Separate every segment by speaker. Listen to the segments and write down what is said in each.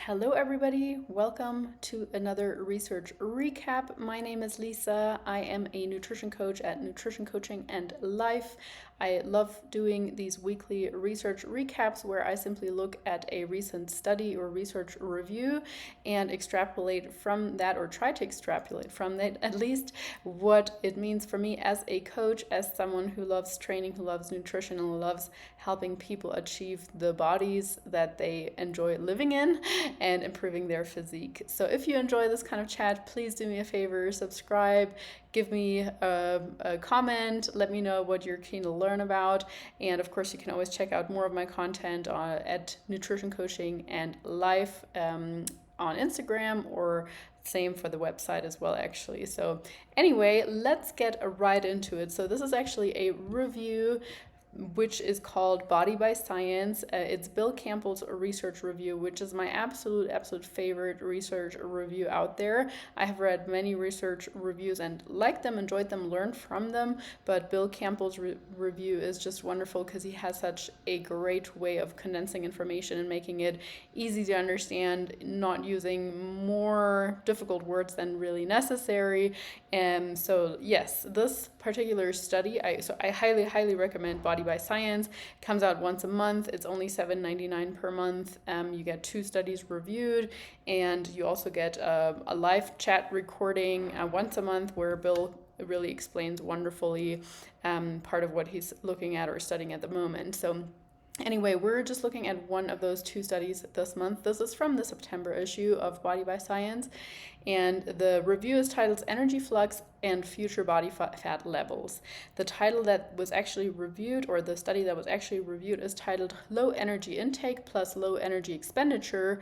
Speaker 1: Hello, everybody. Welcome to another research recap. My name is Lisa. I am a nutrition coach at Nutrition Coaching and Life. I love doing these weekly research recaps where I simply look at a recent study or research review and extrapolate from that, or try to extrapolate from that at least, what it means for me as a coach, as someone who loves training, who loves nutrition, and loves helping people achieve the bodies that they enjoy living in and improving their physique. So if you enjoy this kind of chat, please do me a favor, subscribe, give me a comment, let me know what you're keen to learn about. And of course, you can always check out more of my content at Nutrition Coaching and Life on Instagram, or same for the website as well, actually. So anyway, let's get right into it. So this is actually a review which is called Body by Science. It's Bill Campbell's research review, which is my absolute favorite research review out there. I have read many research reviews and liked them, enjoyed them, learned from them, but Bill Campbell's review is just wonderful because he has such a great way of condensing information and making it easy to understand, not using more difficult words than really necessary. And so yes, this particular study, I highly recommend Body by Science. It comes out once a month. It's only $7.99 per month. You get 2 studies reviewed, and you also get a live chat recording once a month where Bill really explains wonderfully part of what he's looking at or studying at the moment. So anyway, we're just looking at one of those 2 studies this month. This is from the September issue of Body by Science, and the review is titled Energy Flux and Future Body Fat Levels. The title that was actually reviewed, or the study that was actually reviewed, is titled Low Energy Intake plus Low Energy Expenditure,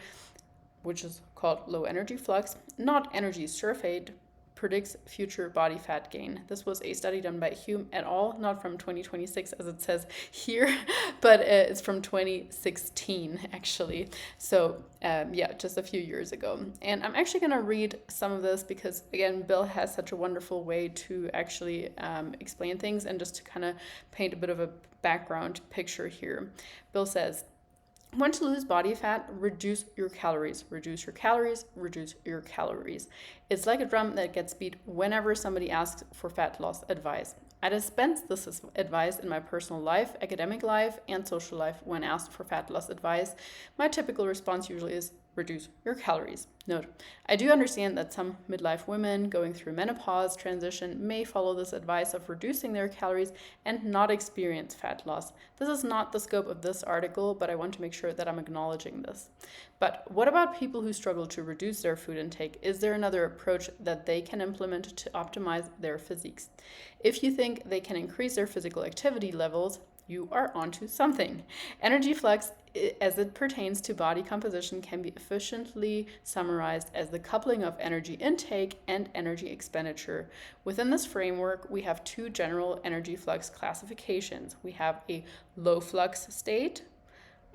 Speaker 1: which is called Low Energy Flux, not Energy Surfeit, predicts future body fat gain. This was a study done by Hume et al., not from 2026 as it says here, but it's from 2016 actually. So yeah, just a few years ago. And I'm actually going to read some of this because, again, Bill has such a wonderful way to actually explain things, and just to kind of paint a bit of a background picture here. Bill says, want to lose body fat? Reduce your calories. Reduce your calories. Reduce your calories. It's like a drum that gets beat whenever somebody asks for fat loss advice. I dispense this advice in my personal life, academic life, and social life. When asked for fat loss advice, my typical response usually is reduce your calories. Note, I do understand that some midlife women going through menopause transition may follow this advice of reducing their calories and not experience fat loss. This is not the scope of this article, but I want to make sure that I'm acknowledging this. But what about people who struggle to reduce their food intake? Is there another approach that they can implement to optimize their physiques? If you think they can increase their physical activity levels, you are onto something. Energy flux, as it pertains to body composition, can be efficiently summarized as the coupling of energy intake and energy expenditure. Within this framework, we have 2 general energy flux classifications. We have a low flux state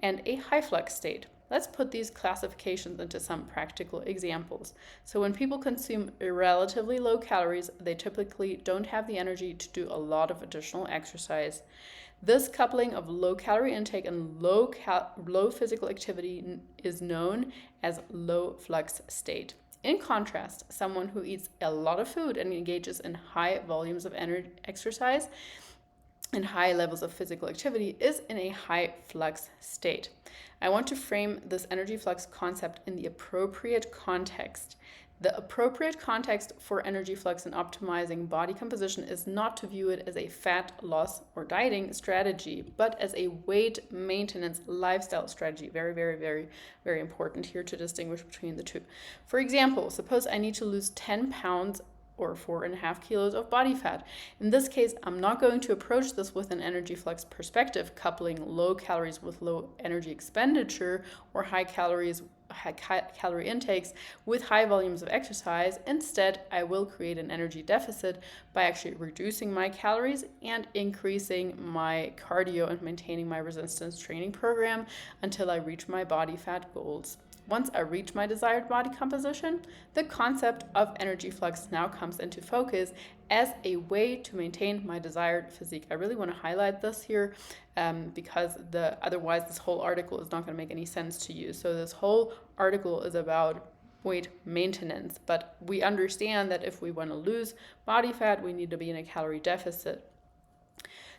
Speaker 1: and a high flux state. Let's put these classifications into some practical examples. So when people consume relatively low calories, they typically don't have the energy to do a lot of additional exercise. This coupling of low calorie intake and low physical activity is known as low flux state. In contrast, someone who eats a lot of food and engages in high volumes of exercise and high levels of physical activity is in a high flux state. I want to frame this energy flux concept in the appropriate context. The appropriate context for energy flux and optimizing body composition is not to view it as a fat loss or dieting strategy, but as a weight maintenance lifestyle strategy. Very important here to distinguish between the 2. For example, suppose I need to lose 10 pounds or 4.5 kilos of body fat. In this case, I'm not going to approach this with an energy flux perspective, coupling low calories with low energy expenditure, or high calorie intakes with high volumes of exercise. Instead, I will create an energy deficit by actually reducing my calories and increasing my cardio and maintaining my resistance training program until I reach my body fat goals. Once I reach my desired body composition, the concept of energy flux now comes into focus as a way to maintain my desired physique. I really want to highlight this here because otherwise this whole article is not going to make any sense to you. So this whole article is about weight maintenance, but we understand that if we want to lose body fat, we need to be in a calorie deficit.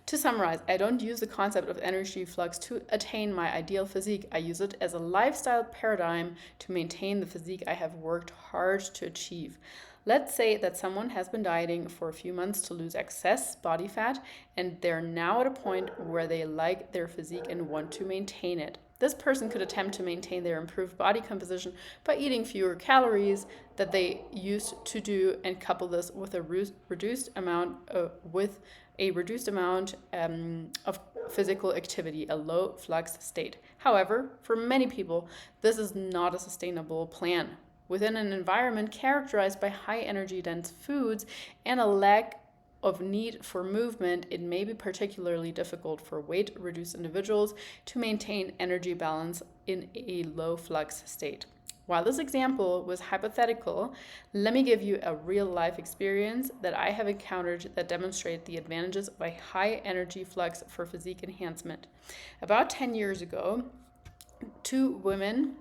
Speaker 1: To summarize, I don't use the concept of energy flux to attain my ideal physique. I use it as a lifestyle paradigm to maintain the physique I have worked hard to achieve. Let's say that someone has been dieting for a few months to lose excess body fat, and they're now at a point where they like their physique and want to maintain it. This person could attempt to maintain their improved body composition by eating fewer calories that they used to do, and couple this with a reduced amount of physical activity, a low flux state. However, for many people, this is not a sustainable plan. Within an environment characterized by high energy dense foods and a lack of need for movement, it may be particularly difficult for weight reduced individuals to maintain energy balance in a low flux state. While this example was hypothetical, let me give you a real life experience that I have encountered that demonstrate the advantages of a high energy flux for physique enhancement. About 10 years ago, two women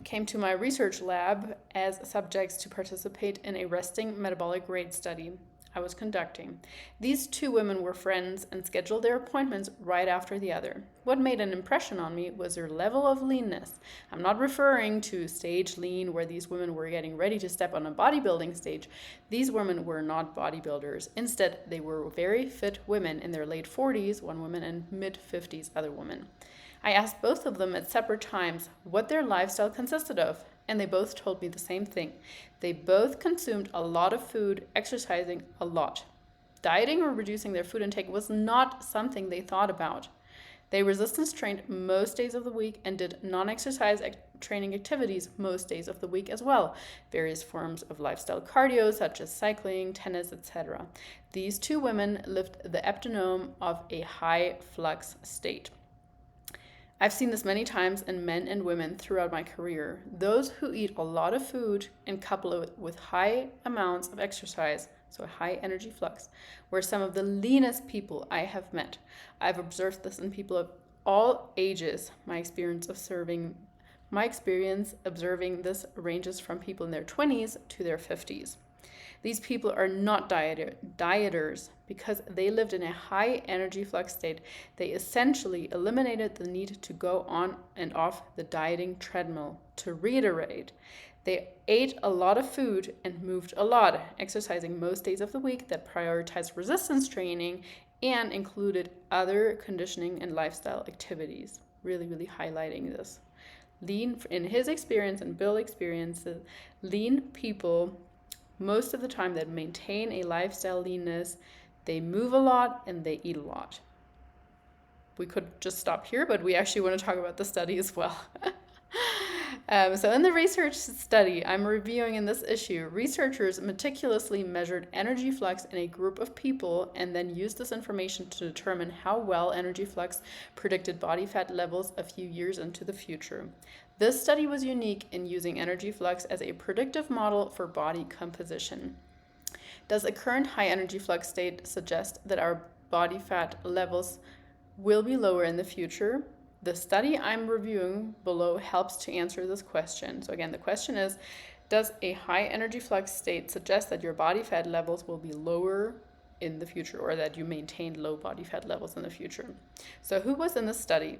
Speaker 1: came to my research lab as subjects to participate in a resting metabolic rate study I was conducting. These two women were friends and scheduled their appointments right after the other. What made an impression on me was their level of leanness. I'm not referring to stage lean where these women were getting ready to step on a bodybuilding stage. These women were not bodybuilders. Instead, they were very fit women in their late 40s, one woman, and mid 50s, other woman. I asked both of them at separate times what their lifestyle consisted of, and they both told me the same thing. They both consumed a lot of food, exercising a lot. Dieting or reducing their food intake was not something they thought about. They resistance trained most days of the week and did non-exercise training activities most days of the week as well, various forms of lifestyle cardio such as cycling, tennis, etc. These two women lived the epitome of a high flux state. I've seen this many times in men and women throughout my career. Those who eat a lot of food and couple it with high amounts of exercise, so a high energy flux, were some of the leanest people I have met. I've observed this in people of all ages. My experience observing this ranges from people in their 20s to their 50s. These people are not dieters because they lived in a high energy flux state. They essentially eliminated the need to go on and off the dieting treadmill. To reiterate, they ate a lot of food and moved a lot, exercising most days of the week that prioritized resistance training and included other conditioning and lifestyle activities. Really, really highlighting this. Lean, in his experience and Bill's experiences, lean people most of the time that maintain a lifestyle leanness, they move a lot and they eat a lot. We could just stop here, but we actually want to talk about the study as well. So in the research study I'm reviewing in this issue, researchers meticulously measured energy flux in a group of people and then used this information to determine how well energy flux predicted body fat levels a few years into the future. This study was unique in using energy flux as a predictive model for body composition. Does a current high energy flux state suggest that our body fat levels will be lower in the future? The study I'm reviewing below helps to answer this question. So again, the question is, does a high energy flux state suggest that your body fat levels will be lower in the future, or that you maintain low body fat levels in the future? So who was in the study?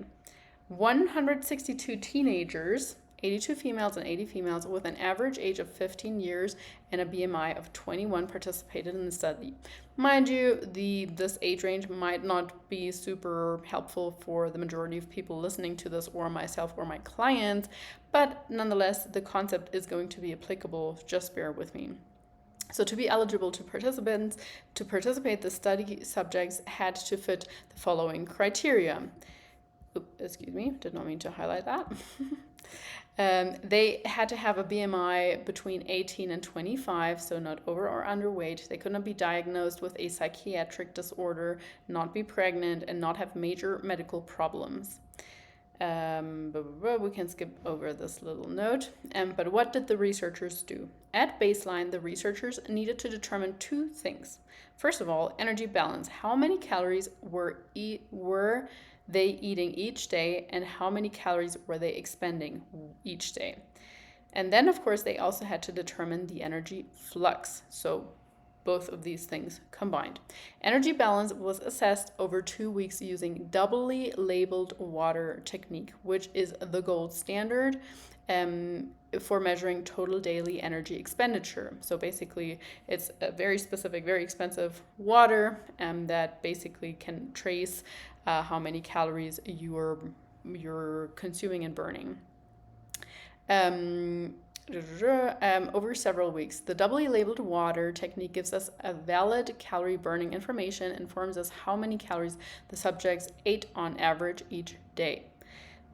Speaker 1: 162 teenagers, 82 females and 80 females with an average age of 15 years and a BMI of 21 participated in the study. Mind you, this age range might not be super helpful for the majority of people listening to this, or myself or my clients, but nonetheless, the concept is going to be applicable. Just bear with me. So to be eligible to participate, the study subjects had to fit the following criteria. Excuse me, did not mean to highlight that. They had to have a BMI between 18 and 25, so not over or underweight. They could not be diagnosed with a psychiatric disorder, not be pregnant, and not have major medical problems. We can skip over this little note. But what did the researchers do? At baseline, the researchers needed to determine two things. First of all, energy balance. How many calories were they eating each day, and how many calories were they expending each day? And then, of course, they also had to determine the energy flux. So both of these things combined. Energy balance was assessed over 2 weeks using doubly labeled water technique, which is the gold standard for measuring total daily energy expenditure. So basically, it's a very specific, very expensive water that basically can trace how many calories you're consuming and burning. Over several weeks. The doubly labeled water technique gives us a valid calorie burning information, informs us how many calories the subjects ate on average each day.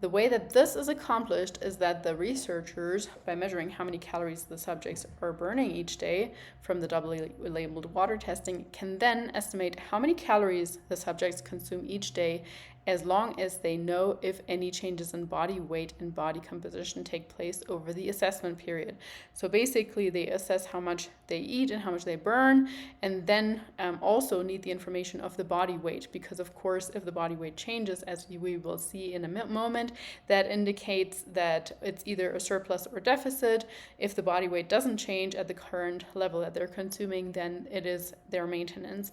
Speaker 1: The way that this is accomplished is that the researchers, by measuring how many calories the subjects are burning each day from the doubly labeled water testing, can then estimate how many calories the subjects consume each day, as long as they know if any changes in body weight and body composition take place over the assessment period. So basically, they assess how much they eat and how much they burn, and then also need the information of the body weight, because of course, if the body weight changes, as we will see in a moment, that indicates that it's either a surplus or deficit. If the body weight doesn't change at the current level that they're consuming, then it is their maintenance.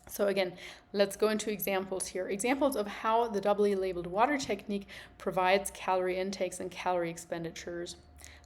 Speaker 1: So again, let's go into examples here. Examples of how the doubly labeled water technique provides calorie intakes and calorie expenditures.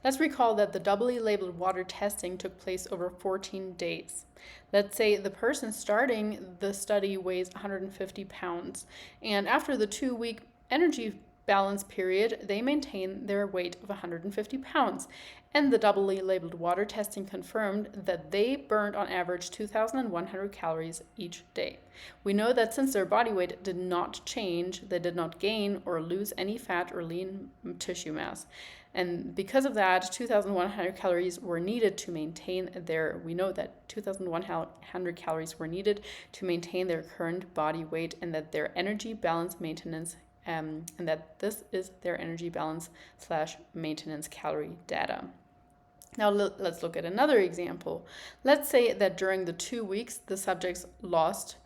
Speaker 1: Let's recall that the doubly labeled water testing took place over 14 days. Let's say the person starting the study weighs 150 pounds, and after the 2-week energy balance period, they maintain their weight of 150 pounds. And the doubly labeled water testing confirmed that they burned on average 2,100 calories each day. We know that since their body weight did not change, they did not gain or lose any fat or lean tissue mass. And because of that, 2,100 calories were needed to maintain we know that 2,100 calories were needed to maintain their current body weight, and that their energy balance maintenance and that this is their energy balance / maintenance calorie data. Now let's look at another example. Let's say that during the 2 weeks, the subject lost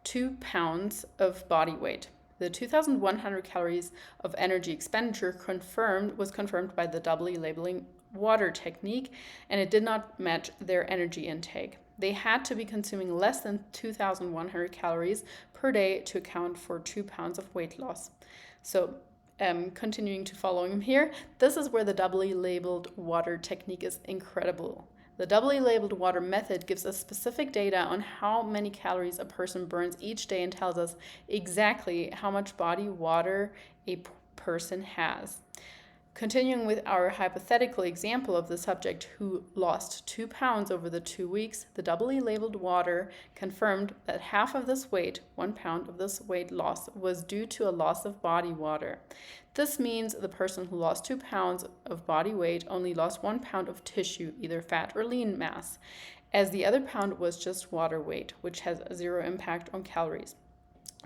Speaker 1: 2 pounds of body weight. The 2,100 calories of energy expenditure was confirmed by the doubly labeling water technique, and it did not match their energy intake. They had to be consuming less than 2,100 calories per day to account for 2 pounds of weight loss. So continuing to follow him here, this is where the doubly labeled water technique is incredible. The doubly labeled water method gives us specific data on how many calories a person burns each day and tells us exactly how much body water a person has. Continuing with our hypothetical example of the subject who lost 2 pounds over the 2 weeks, the doubly labeled water confirmed that half of this weight, 1 pound of this weight loss, was due to a loss of body water. This means the person who lost 2 pounds of body weight only lost 1 pound of tissue, either fat or lean mass, as the other pound was just water weight, which has zero impact on calories.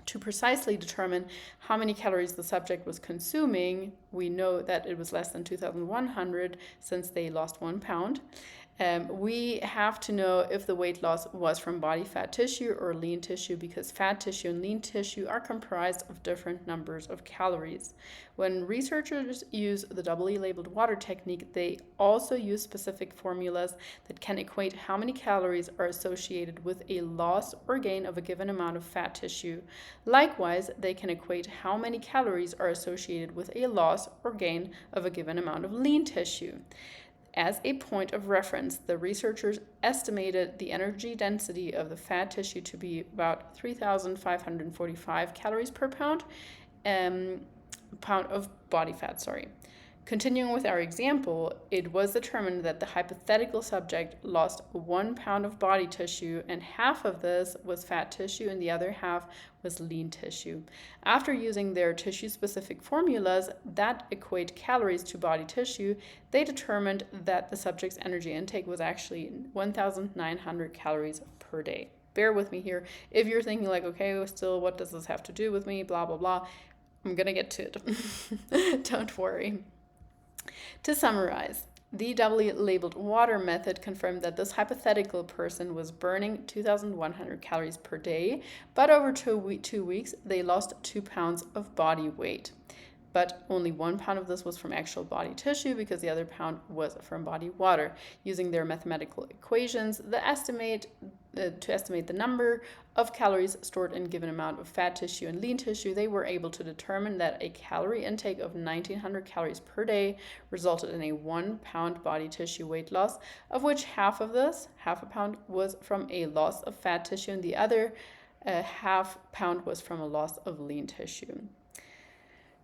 Speaker 1: To precisely determine how many calories the subject was consuming, we know that it was less than 2,100 since they lost 1 pound. We have to know if the weight loss was from body fat tissue or lean tissue, because fat tissue and lean tissue are comprised of different numbers of calories. When researchers use the doubly labeled water technique, they also use specific formulas that can equate how many calories are associated with a loss or gain of a given amount of fat tissue. Likewise, they can equate how many calories are associated with a loss or gain of a given amount of lean tissue. As a point of reference, the researchers estimated the energy density of the fat tissue to be about 3,545 calories per pound of body fat. Continuing with our example, it was determined that the hypothetical subject lost 1 pound of body tissue, and half of this was fat tissue and the other half was lean tissue. After using their tissue-specific formulas that equate calories to body tissue, they determined that the subject's energy intake was actually 1,900 calories per day. Bear with me here. If you're thinking like, okay, still, what does this have to do with me, blah, blah, blah. I'm gonna get to it. Don't worry. To summarize, the doubly labeled water method confirmed that this hypothetical person was burning 2,100 calories per day, but over 2 weeks, they lost 2 pounds of body weight. But only 1 pound of this was from actual body tissue because the other pound was from body water. Using their mathematical equations, to estimate the number of calories stored in a given amount of fat tissue and lean tissue, they were able to determine that a calorie intake of 1,900 calories per day resulted in a 1 pound body tissue weight loss, of which half of this, half a pound, was from a loss of fat tissue and the other half pound was from a loss of lean tissue.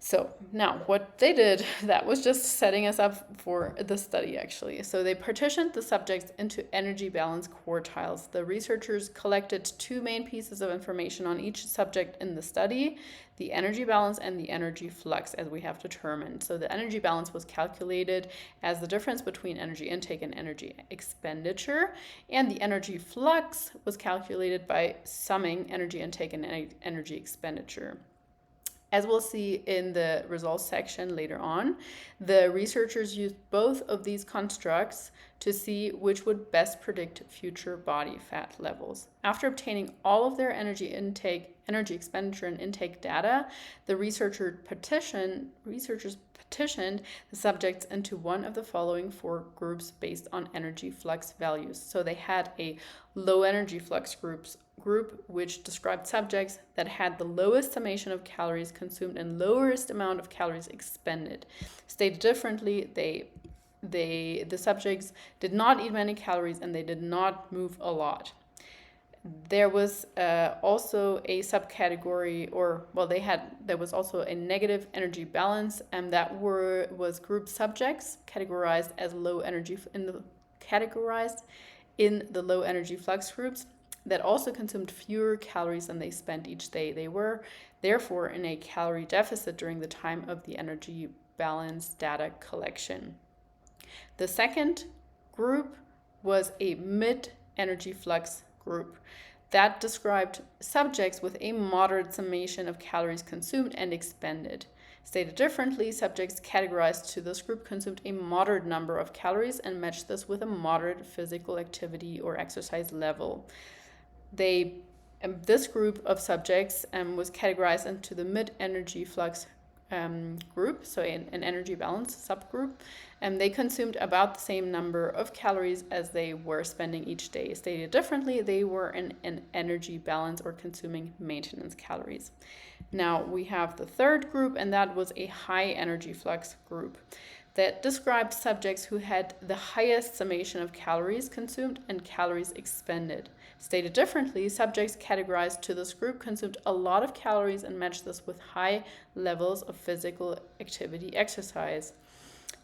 Speaker 1: So now what they did, that was just setting us up for the study actually. So they partitioned the subjects into energy balance quartiles. The researchers collected 2 main pieces of information on each subject in the study, the energy balance and the energy flux, as we have determined. So the energy balance was calculated as the difference between energy intake and energy expenditure, and the energy flux was calculated by summing energy intake and energy expenditure. As we'll see in the results section later on, the researchers used both of these constructs to see which would best predict future body fat levels. After obtaining all of their energy intake, energy expenditure, and intake data, the researchers petitioned the subjects into one of the following 4 groups based on energy flux values. So they had a low energy flux group, which described subjects that had the lowest summation of calories consumed and lowest amount of calories expended. Stated differently, the subjects did not eat many calories and they did not move a lot. There was also a subcategory, there was also a negative energy balance, and that was group subjects categorized as low energy in the low energy flux groups that also consumed fewer calories than they spent each day. They were therefore in a calorie deficit during the time of the energy balance data collection. The second group was a mid-energy flux group that described subjects with a moderate summation of calories consumed and expended. Stated differently, subjects categorized to this group consumed a moderate number of calories and matched this with a moderate physical activity or exercise level. This group of subjects was categorized into the mid-energy flux group, so an energy balance subgroup, and they consumed about the same number of calories as they were spending each day. Stated differently, they were in an energy balance or consuming maintenance calories. Now we have the third group, and that was a high energy flux group that described subjects who had the highest summation of calories consumed and calories expended. Stated differently, subjects categorized to this group consumed a lot of calories and matched this with high levels of physical activity exercise.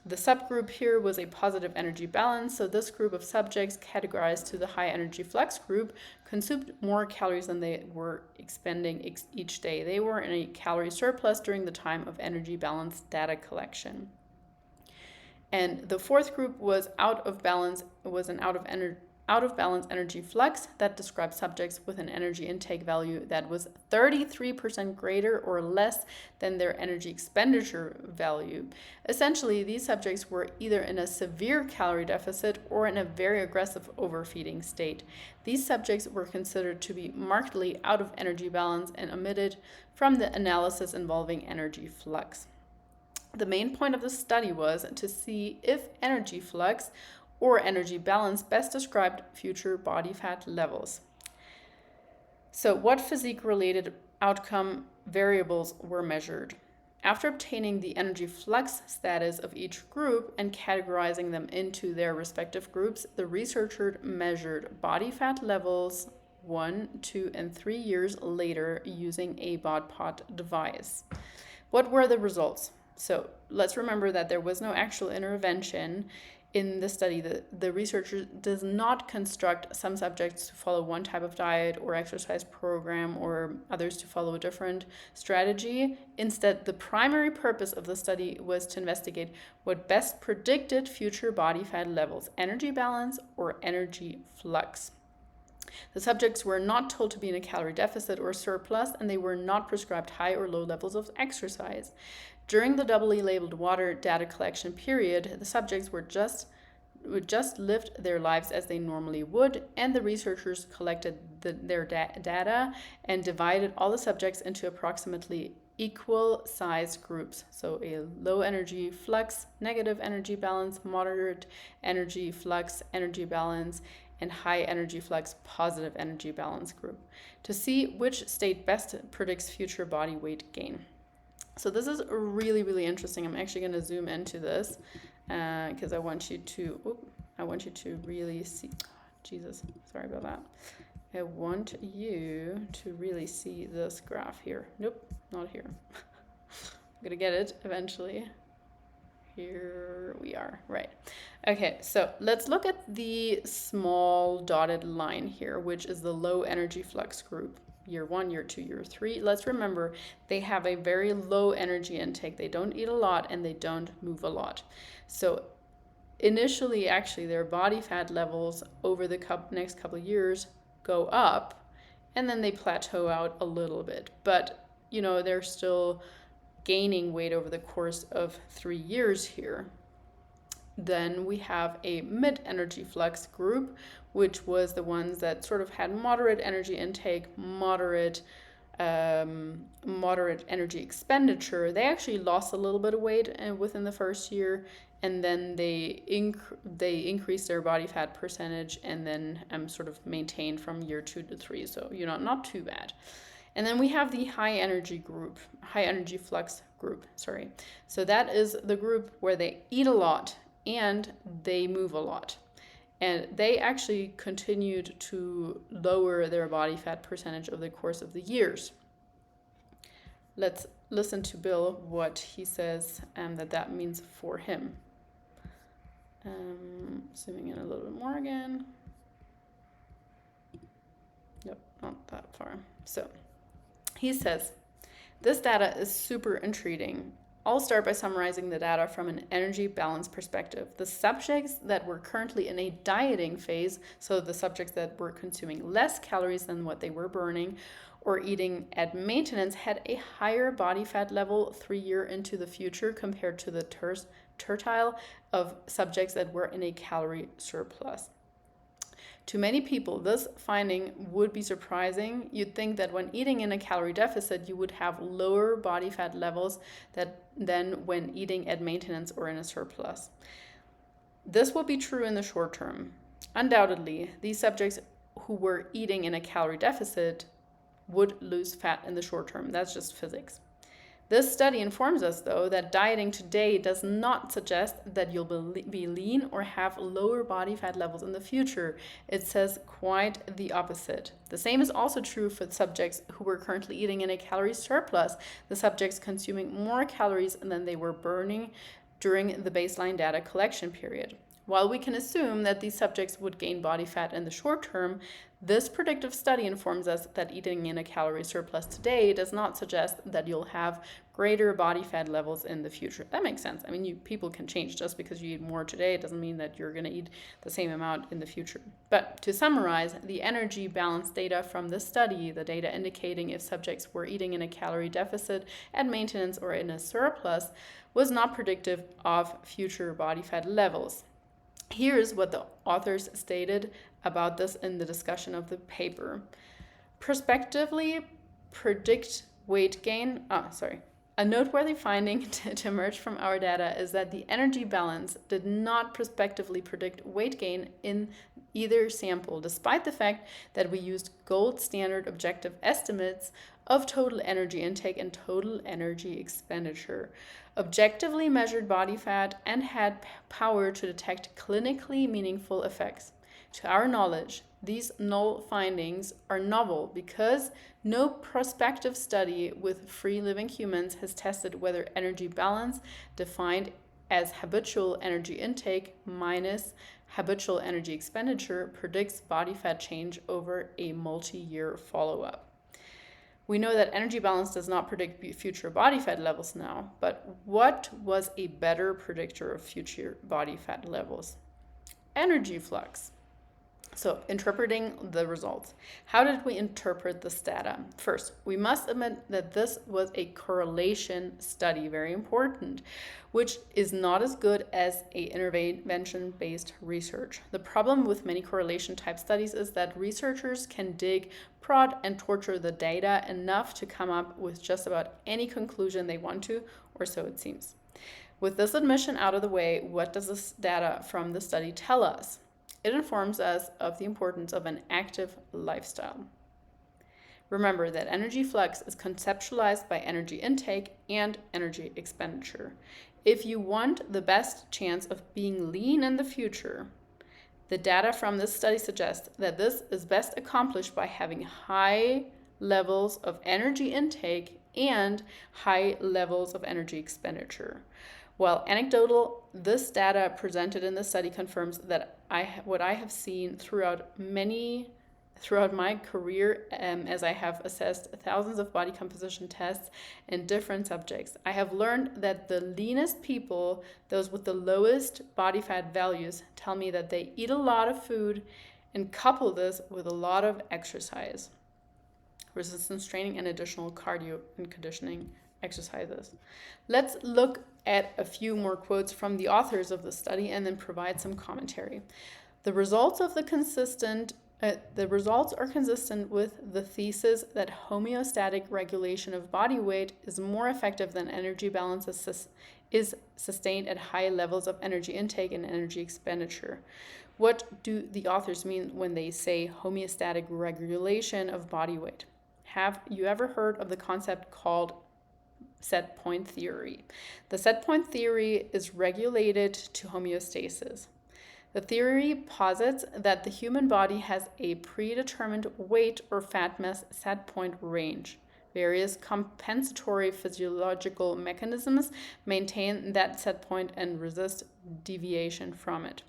Speaker 1: The subgroup here was a positive energy balance, so this group of subjects categorized to the high energy flux group consumed more calories than they were expending each day. They were in a calorie surplus during the time of energy balance data collection. And the fourth group was an out of balance energy flux that described subjects with an energy intake value that was 33% greater or less than their energy expenditure value. Essentially, these subjects were either in a severe calorie deficit or in a very aggressive overfeeding state. These subjects were considered to be markedly out of energy balance and omitted from the analysis involving energy flux. The main point of the study was to see if energy flux or energy balance best described future body fat levels. So, what physique-related outcome variables were measured? After obtaining the energy flux status of each group and categorizing them into their respective groups, the researchers measured body fat levels 1, 2, and 3 years later using a BOD-POD device. What were the results? So let's remember that there was no actual intervention in the study. The researcher does not construct some subjects to follow one type of diet or exercise program or others to follow a different strategy. Instead, the primary purpose of the study was to investigate what best predicted future body fat levels, energy balance or energy flux. The subjects were not told to be in a calorie deficit or surplus, and they were not prescribed high or low levels of exercise. During the doubly labeled water data collection period, the subjects would just lived their lives as they normally would, and the researchers collected their data and divided all the subjects into approximately equal sized groups. So a low energy flux, negative energy balance, moderate energy flux, energy balance, and high energy flux, positive energy balance group, to see which state best predicts future body weight gain. So this is really, really interesting. I'm actually going to zoom into this because I want you to really see. Jesus, sorry about that. I want you to really see this graph here. Nope, not here. I'm gonna get it eventually. Here we are, right. Okay, so let's look at the small dotted line here, which is the low energy flux group. Year 1, year 2, year 3. Let's remember they have a very low energy intake. They don't eat a lot and they don't move a lot. So initially, actually, their body fat levels over the next couple of years go up, and then they plateau out a little bit. But, you know, they're still gaining weight over the course of 3 years here. Then we have a mid-energy flux group, which was the ones that sort of had moderate energy intake, moderate energy expenditure. They actually lost a little bit of weight within the first year, and then they increased their body fat percentage, and then sort of maintained from year 2 to 3. So, you know, not too bad. And then we have the high energy flux group, sorry. So that is the group where they eat a lot and they move a lot. And they actually continued to lower their body fat percentage over the course of the years. Let's listen to Bill, what he says that means for him. Zooming in a little bit more again. Yep, not that far. So he says, this data is super intriguing. I'll start by summarizing the data from an energy balance perspective. The subjects that were currently in a dieting phase, so the subjects that were consuming less calories than what they were burning or eating at maintenance, had a higher body fat level 3 years into the future compared to the tertile of subjects that were in a calorie surplus. To many people, this finding would be surprising. You'd think that when eating in a calorie deficit, you would have lower body fat levels than when eating at maintenance or in a surplus. This will be true in the short term. Undoubtedly, these subjects who were eating in a calorie deficit would lose fat in the short term. That's just physics. This study informs us, though, that dieting today does not suggest that you'll be lean or have lower body fat levels in the future. It says quite the opposite. The same is also true for subjects who were currently eating in a calorie surplus, the subjects consuming more calories than they were burning during the baseline data collection period. While we can assume that these subjects would gain body fat in the short term, this predictive study informs us that eating in a calorie surplus today does not suggest that you'll have greater body fat levels in the future. That makes sense. I mean, people can change. Just because you eat more today, it doesn't mean that you're going to eat the same amount in the future. But to summarize, the energy balance data from this study, the data indicating if subjects were eating in a calorie deficit at maintenance or in a surplus, was not predictive of future body fat levels. Here's what the authors stated about this in the discussion of the paper. Prospectively predict weight gain. A noteworthy finding to emerge from our data is that the energy balance did not prospectively predict weight gain in either sample, despite the fact that we used gold standard objective estimates of total energy intake and total energy expenditure, objectively measured body fat, and had power to detect clinically meaningful effects. To our knowledge, these null findings are novel because no prospective study with free living humans has tested whether energy balance, defined as habitual energy intake minus habitual energy expenditure, predicts body fat change over a multi-year follow-up. We know that energy balance does not predict future body fat levels now, but what was a better predictor of future body fat levels? Energy flux. So, interpreting the results. How did we interpret this data? First, we must admit that this was a correlation study, very important, which is not as good as a intervention-based research. The problem with many correlation type studies is that researchers can dig, prod, and torture the data enough to come up with just about any conclusion they want to, or so it seems. With this admission out of the way, what does this data from the study tell us? It informs us of the importance of an active lifestyle. Remember that energy flux is conceptualized by energy intake and energy expenditure. If you want the best chance of being lean in the future, the data from this study suggests that this is best accomplished by having high levels of energy intake and high levels of energy expenditure. While anecdotal, this data presented in the study confirms that what I have seen throughout my career, as I have assessed thousands of body composition tests in different subjects. I have learned that the leanest people, those with the lowest body fat values, tell me that they eat a lot of food and couple this with a lot of exercise, resistance training, and additional cardio and conditioning exercises. Let's look at a few more quotes from the authors of the study and then provide some commentary. The results are consistent with the thesis that homeostatic regulation of body weight is more effective than energy balance is sustained at high levels of energy intake and energy expenditure. What do the authors mean when they say homeostatic regulation of body weight? Have you ever heard of the concept called set point theory? The set point theory is related to homeostasis. The theory posits that the human body has a predetermined weight or fat mass set point range. Various compensatory physiological mechanisms maintain that set point and resist deviation from it.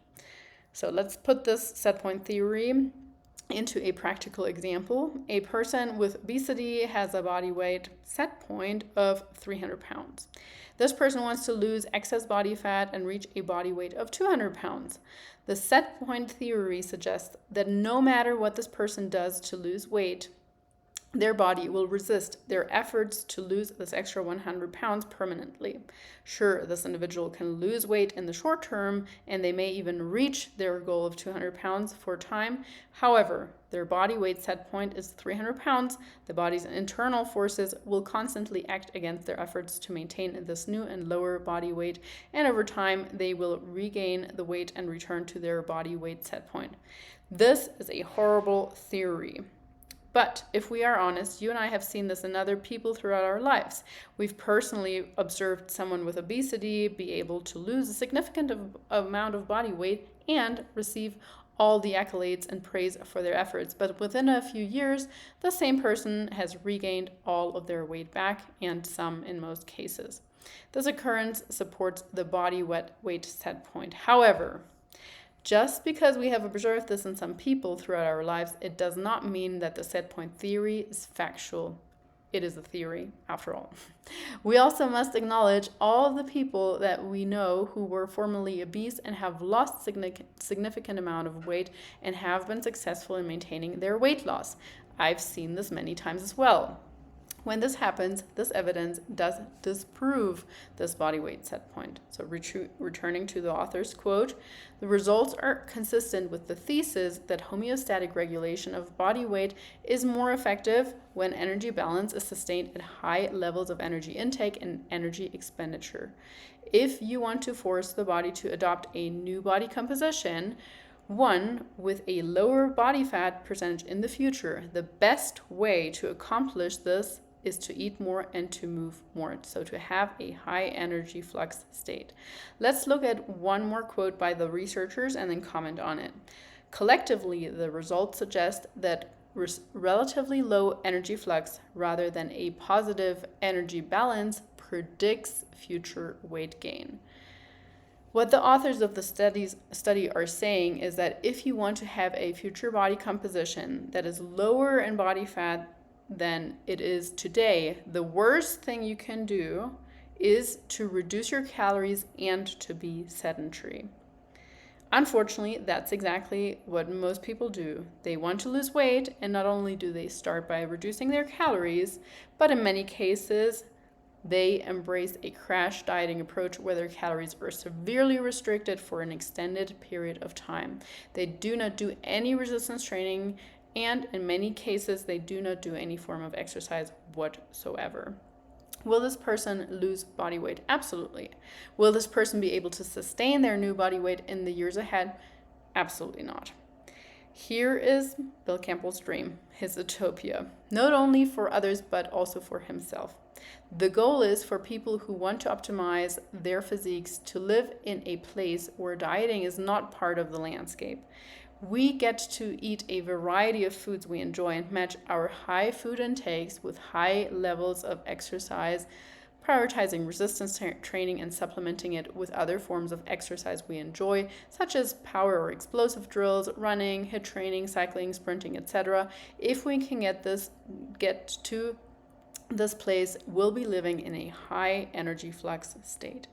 Speaker 1: So let's put this set point theory into a practical example. A person with obesity has a body weight set point of 300 pounds. This person wants to lose excess body fat and reach a body weight of 200 pounds. The set point theory suggests that no matter what this person does to lose weight, their body will resist their efforts to lose this extra 100 pounds permanently. Sure, this individual can lose weight in the short term, and they may even reach their goal of 200 pounds for a time. However, their body weight set point is 300 pounds. The body's internal forces will constantly act against their efforts to maintain this new and lower body weight, and over time, they will regain the weight and return to their body weight set point. This is a horrible theory. But if we are honest, you and I have seen this in other people throughout our lives. We've personally observed someone with obesity be able to lose a significant amount of body weight and receive all the accolades and praise for their efforts. But within a few years, the same person has regained all of their weight back, and some in most cases. This occurrence supports the body weight set point. However, just because we have observed this in some people throughout our lives, it does not mean that the set point theory is factual. It is a theory, after all. We also must acknowledge all of the people that we know who were formerly obese and have lost significant amount of weight and have been successful in maintaining their weight loss. I've seen this many times as well. When this happens, this evidence does disprove this body weight set point. So returning to the author's quote, the results are consistent with the thesis that homeostatic regulation of body weight is more effective when energy balance is sustained at high levels of energy intake and energy expenditure. If you want to force the body to adopt a new body composition, one with a lower body fat percentage in the future, the best way to accomplish this is to eat more and to move more, so to have a high energy flux state. Let's look at one more quote by the researchers and then comment on it. Collectively, the results suggest that relatively low energy flux rather than a positive energy balance predicts future weight gain. What the authors of the study are saying is that if you want to have a future body composition that is lower in body fat than it is today, the worst thing you can do is to reduce your calories and to be sedentary. Unfortunately, that's exactly what most people do. They want to lose weight, and not only do they start by reducing their calories, but in many cases, they embrace a crash dieting approach where their calories are severely restricted for an extended period of time. They do not do any resistance training, and in many cases, they do not do any form of exercise whatsoever. Will this person lose body weight? Absolutely. Will this person be able to sustain their new body weight in the years ahead? Absolutely not. Here is Bill Campbell's dream, his utopia, not only for others but also for himself. The goal is for people who want to optimize their physiques to live in a place where dieting is not part of the landscape. We get to eat a variety of foods we enjoy and match our high food intakes with high levels of exercise, prioritizing resistance training and supplementing it with other forms of exercise we enjoy, such as power or explosive drills, running, HIIT training, cycling, sprinting, etc. If we can get to this place, we'll be living in a high energy flux state.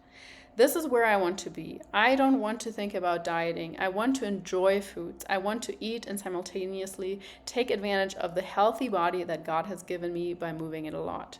Speaker 1: This is where I want to be. I don't want to think about dieting. I want to enjoy foods. I want to eat and simultaneously take advantage of the healthy body that God has given me by moving it a lot.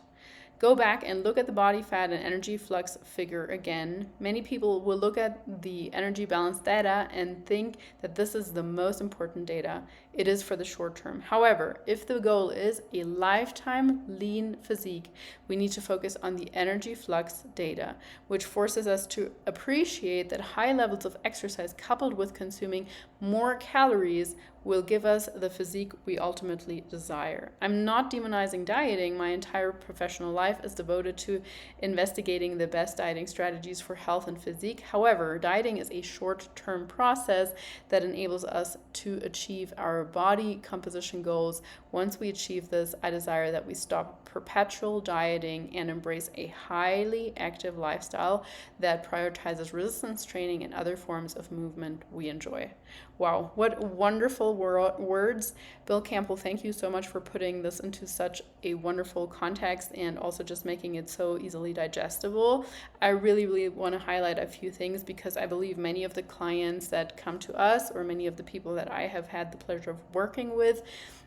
Speaker 1: Go back and look at the body fat and energy flux figure again. Many people will look at the energy balance data and think that this is the most important data. It is for the short term. However, if the goal is a lifetime lean physique, we need to focus on the energy flux data, which forces us to appreciate that high levels of exercise coupled with consuming more calories will give us the physique we ultimately desire. I'm not demonizing dieting. My entire professional life is devoted to investigating the best dieting strategies for health and physique. However, dieting is a short-term process that enables us to achieve our body composition goals. Once we achieve this, I desire that we stop perpetual dieting and embrace a highly active lifestyle that prioritizes resistance training and other forms of movement we enjoy. Wow, what wonderful words. Bill Campbell, thank you so much for putting this into such a wonderful context and also just making it so easily digestible. I really want to highlight a few things because I believe many of the clients that come to us or many of the people that I have had the pleasure of working with,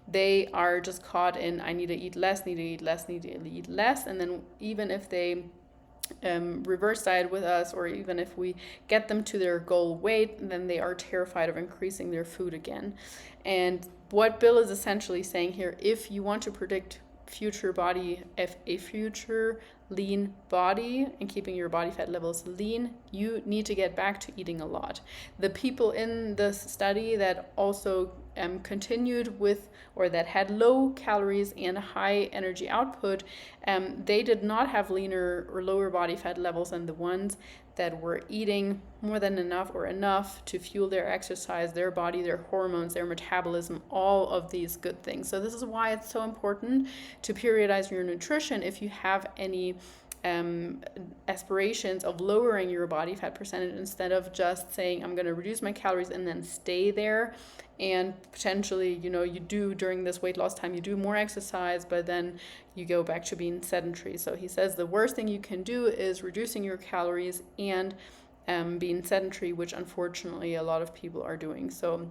Speaker 1: they are just caught in, I need to eat less, need to eat less, need to eat less. And then even if they reverse diet with us, or even if we get them to their goal weight, then they are terrified of increasing their food again. And what Bill is essentially saying here, if you want to predict a future lean body and keeping your body fat levels lean, you need to get back to eating a lot. The people in this study that also continued with, or that had low calories and high energy output, they did not have leaner or lower body fat levels than the ones that were eating more than enough or enough to fuel their exercise, their body, their hormones, their metabolism, all of these good things. So this is why it's so important to periodize your nutrition if you have any aspirations of lowering your body fat percentage, instead of just saying I'm going to reduce my calories and then stay there, and potentially you do during this weight loss time you do more exercise but then you go back to being sedentary. So he says the worst thing you can do is reducing your calories and being sedentary, which unfortunately a lot of people are doing. So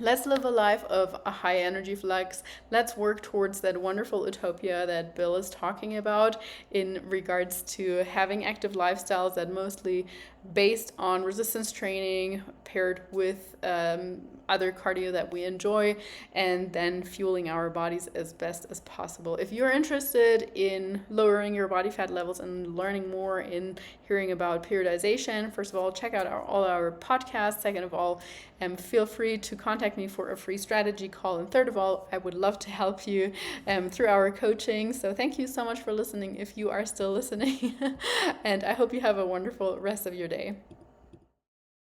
Speaker 1: let's live a life of a high energy flux. Let's work towards that wonderful utopia that Bill is talking about in regards to having active lifestyles that mostly based on resistance training paired with other cardio that we enjoy, and then fueling our bodies as best as possible. If you're interested in lowering your body fat levels and learning more in hearing about periodization, first of all, check out all our podcasts. Second of all, feel free to contact me for a free strategy call. And third of all, I would love to help you through our coaching. So thank you so much for listening if you are still listening. And I hope you have a wonderful rest of your day.